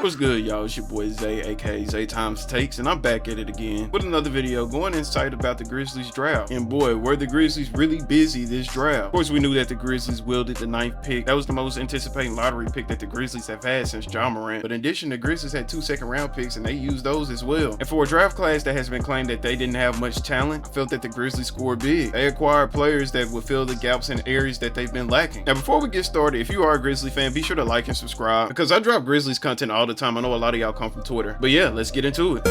What's good, y'all? It's your boy Zay, aka Zaytime's Takes, and I'm back at it again with another video going insight about the Grizzlies draft. And boy, were the Grizzlies really busy this draft. Of course, we knew that the Grizzlies wielded the 9th pick. That was the most anticipated lottery pick that the Grizzlies have had since Ja Morant. But in addition, the Grizzlies had 2 second-round picks, and they used those as well. And for a draft class that has been claimed that they didn't have much talent, I felt that the Grizzlies scored big. They acquired players that would fill the gaps in areas that they've been lacking. Now, before we get started, if you are a Grizzly fan, be sure to like and subscribe, because I drop Grizzlies content all the time. I know a lot of y'all come from Twitter. But yeah, let's get into it.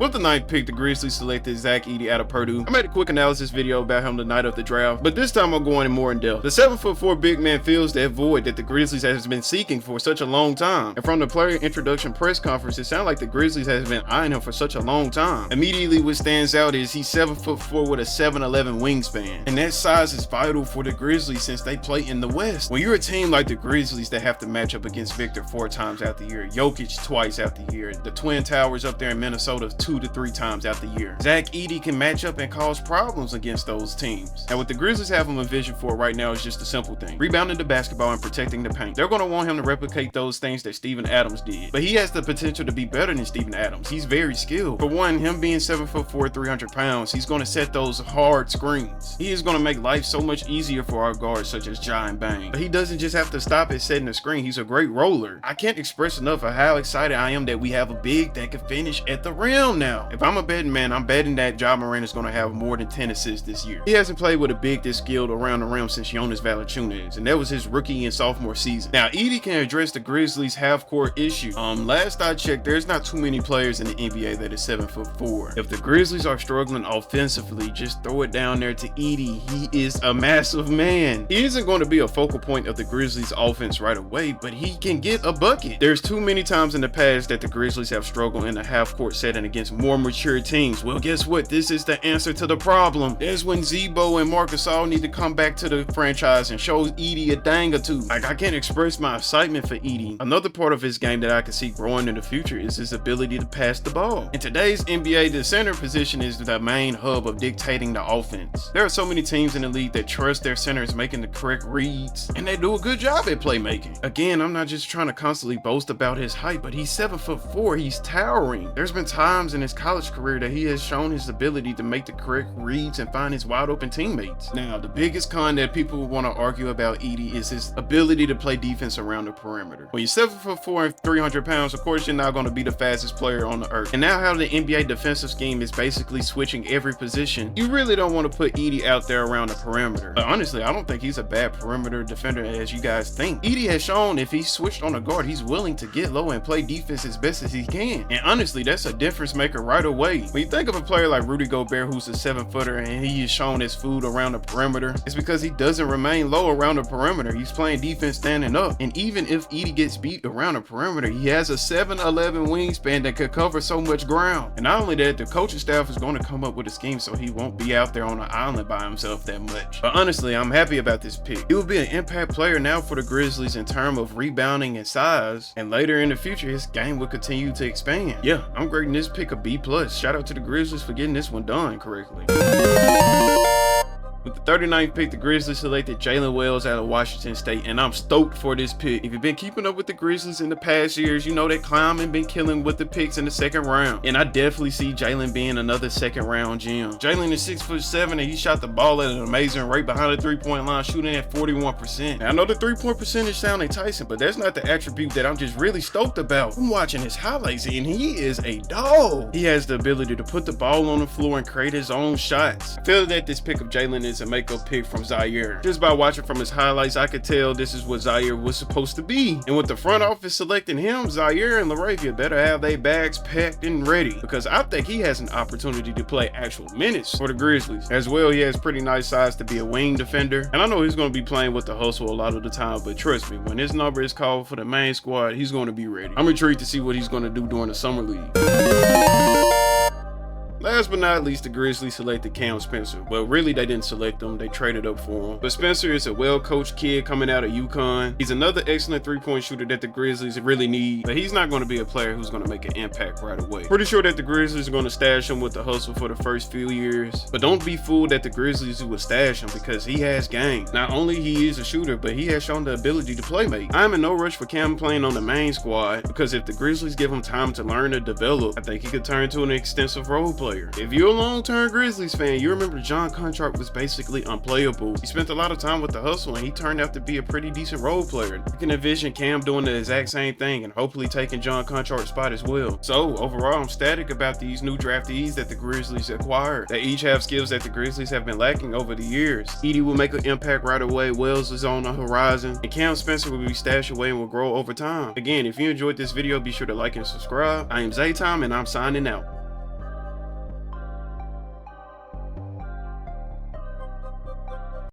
With the 9th pick, the Grizzlies selected Zach Edey out of Purdue. I made a quick analysis video about him the night of the draft, but this time I'm going more in depth. The 7'4" big man fills that void that the Grizzlies has been seeking for such a long time. And from the player introduction press conference, it sounded like the Grizzlies has been eyeing him for such a long time. Immediately what stands out is he's 7'4" with a 7'11" wingspan. And that size is vital for the Grizzlies since they play in the West. When you're a team like the Grizzlies that have to match up against Victor 4 times out the year, Jokic twice out the year, the Twin Towers up there in Minnesota 2 to 3 times out the year, Zach Edey can match up and cause problems against those teams. And what the Grizzlies have him a vision for right now is just a simple thing: rebounding the basketball and protecting the paint. They're going to want him to replicate those things that Steven Adams did, but he has the potential to be better than Steven Adams. He's very skilled. For one, him being 7'4", 300 pounds, he's going to set those hard screens. He is going to make life so much easier for our guards such as Ja and Bang. But he doesn't just have to stop at setting the screen. He's a great roller. I can't express enough of how excited I am that we have a big that can finish at the rim now. If I'm a betting man, I'm betting that Ja Morant is going to have more than 10 assists this year. He hasn't played with a big this skilled around the rim since Jonas Valanciunas, and that was his rookie and sophomore season. Now, Edey can address the Grizzlies' half-court issue. Last I checked, there's not too many players in the NBA that is 7'4". If the Grizzlies are struggling offensively, just throw it down there to Edey. He is a massive man. He isn't going to be a focal point of the Grizzlies' offense right away, but he can get a bucket. There's too many times in the past that the Grizzlies have struggled in a half-court setting against more mature teams. Well, guess what? This is the answer to the problem. That's when Zebo and Marc Gasol need to come back to the franchise and show Edey a thing or two. Like, I can't express my excitement for Edey. Another part of his game that I can see growing in the future is his ability to pass the ball. In today's NBA, the center position is the main hub of dictating the offense. There are so many teams in the league that trust their centers making the correct reads, and they do a good job at playmaking. Again, I'm not just trying to constantly boast about his height, but he's 7'4". He's towering. There's been times in his college career that he has shown his ability to make the correct reads and find his wide open teammates. Now, the biggest con that people want to argue about Edey is his ability to play defense around the perimeter. When you're 7'4" and 300 pounds, of course you're not going to be the fastest player on the earth. And now how the NBA defensive scheme is basically switching every position, you really don't want to put Edey out there around the perimeter. But honestly, I don't think he's a bad perimeter defender as you guys think. Edey has shown if he's switched on a guard, he's willing to get low and play defense as best as he can. And honestly, that's a difference maker right away. When you think of a player like Rudy Gobert, who's a 7-footer and he is shown his food around the perimeter, it's because he doesn't remain low around the perimeter. He's playing defense standing up. And even if Edey gets beat around the perimeter, he has a 7'11" wingspan that could cover so much ground. And not only that, the coaching staff is going to come up with a scheme so he won't be out there on an island by himself that much. But honestly, I'm happy about this pick. He will be an impact player now for the Grizzlies in terms of rebounding and size, and later in the future his game will continue to expand. Yeah, I'm grading this pick a B+. Shout out to the Grizzlies for getting this one done correctly. With the 39th pick, the Grizzlies selected Jaylen Wells out of Washington State, and I'm stoked for this pick. If you've been keeping up with the Grizzlies in the past years, you know that Kleiman been killing with the picks in the 2nd round. And I definitely see Jaylen being another 2nd round gem. Jaylen is 6'7", and he shot the ball at an amazing rate behind the 3-point line, shooting at 41%. Now, I know the 3-point percentage sound enticing, but that's not the attribute that I'm just really stoked about. I'm watching his highlights, and he is a dog. He has the ability to put the ball on the floor and create his own shots. I feel that this pick of Jaylen is a makeup pick from Zaire. Just by watching from his highlights, I could tell this is what Zaire was supposed to be. And with the front office selecting him, Zaire and LaRavia better have their bags packed and ready, because I think he has an opportunity to play actual minutes for the Grizzlies. As well, he has pretty nice size to be a wing defender, and I know he's going to be playing with the hustle a lot of the time, but trust me, when his number is called for the main squad, he's going to be ready. I'm intrigued to see what he's going to do during the summer league. Last but not least, the Grizzlies selected Cam Spencer. Well, really they didn't select him, they traded up for him. But Spencer is a well-coached kid coming out of UConn. He's another excellent three-point shooter that the Grizzlies really need, but he's not going to be a player who's going to make an impact right away. Pretty sure that the Grizzlies are going to stash him with the hustle for the first few years, but don't be fooled that the Grizzlies will stash him, because he has game. Not only he is a shooter, but he has shown the ability to play make. I'm in no rush for Cam playing on the main squad, because if the Grizzlies give him time to learn and develop, I think he could turn into an extensive role player. If you're a long-term Grizzlies fan, you remember John contract was basically unplayable. He spent a lot of time with the hustle and he turned out to be a pretty decent role player. You can envision Cam doing the exact same thing and hopefully taking John contract's spot as well. So overall, I'm ecstatic about these new draftees that the Grizzlies acquired. They each have skills that the Grizzlies have been lacking over the years. Edey will make an impact right away, Wells is on the horizon, and Cam Spencer will be stashed away and will grow over time. Again, if you enjoyed this video, be sure to like and subscribe. I am Zaytime and I'm signing out.